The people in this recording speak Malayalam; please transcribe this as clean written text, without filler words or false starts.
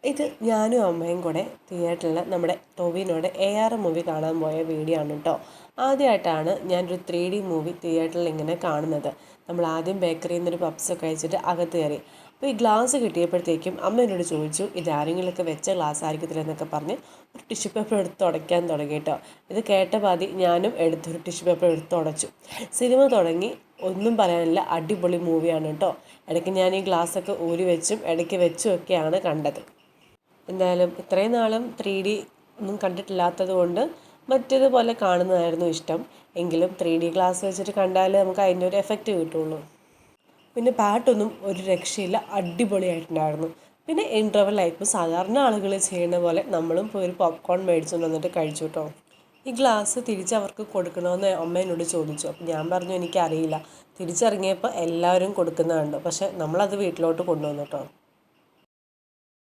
ഇത് ഞാനും അമ്മയും കൂടെ തിയേറ്ററിൽ നമ്മുടെ ടൊവിനോയുടെ AR മൂവി കാണാൻ പോയ വീഡിയോ ആണ് കേട്ടോ. ആദ്യമായിട്ടാണ് ഞാനൊരു 3D മൂവി തിയേറ്ററിൽ ഇങ്ങനെ കാണുന്നത്. നമ്മൾ ആദ്യം ബേക്കറിയിൽ നിന്നൊരു പപ്സൊക്കെ കഴിച്ചിട്ട് അകത്ത് കയറി. അപ്പോൾ ഈ ഗ്ലാസ് കിട്ടിയപ്പോഴത്തേക്കും അമ്മ എന്നോട് ചോദിച്ചു, ഇത് ആരെങ്കിലുമൊക്കെ വെച്ച ഗ്ലാസ് ആയിരിക്കത്തില്ല എന്നൊക്കെ പറഞ്ഞ് ഒരു ടിഷ്യൂ പേപ്പർ എടുത്ത് തുടയ്ക്കാൻ തുടങ്ങി കേട്ടോ. ഇത് കേട്ട പാതി ഞാനും എടുത്തൊരു ടിഷ്യൂ പേപ്പർ എടുത്ത് തുടച്ചു. സിനിമ തുടങ്ങി, ഒന്നും പറയാനില്ല, അടിപൊളി മൂവിയാണ് കേട്ടോ. ഇടയ്ക്ക് ഞാൻ ഈ ഗ്ലാസ്സൊക്കെ ഊരി വെച്ചും ഇടയ്ക്ക് വെച്ചും ഒക്കെയാണ് കണ്ടത്. എന്തായാലും ഇത്രയും നാളും 3D ഒന്നും കണ്ടിട്ടില്ലാത്തത് കൊണ്ട് മറ്റേതുപോലെ കാണുന്നതായിരുന്നു ഇഷ്ടം. എങ്കിലും 3D ഗ്ലാസ് വെച്ചിട്ട് കണ്ടാൽ നമുക്ക് അതിൻ്റെ ഒരു എഫക്റ്റ് കിട്ടുള്ളൂ. പിന്നെ പാട്ടൊന്നും ഒരു രക്ഷയില്ല, അടിപൊളിയായിട്ടുണ്ടായിരുന്നു. പിന്നെ ഇൻ്റർവെൽ സാധാരണ ആളുകൾ ചെയ്യുന്ന പോലെ നമ്മളും പോയി ഒരു പോപ്കോൺ മേടിച്ചുകൊണ്ട് വന്നിട്ട് കഴിച്ചു കേട്ടോ. ഈ ഗ്ലാസ് തിരിച്ചവർക്ക് കൊടുക്കണമെന്ന് അമ്മ എന്നോട് ചോദിച്ചു. അപ്പം ഞാൻ പറഞ്ഞു എനിക്കറിയില്ല. തിരിച്ചിറങ്ങിയപ്പോൾ എല്ലാവരും കൊടുക്കുന്നത് കണ്ടു. പക്ഷേ നമ്മളത് വീട്ടിലോട്ട് കൊണ്ടുവന്നു കേട്ടോ.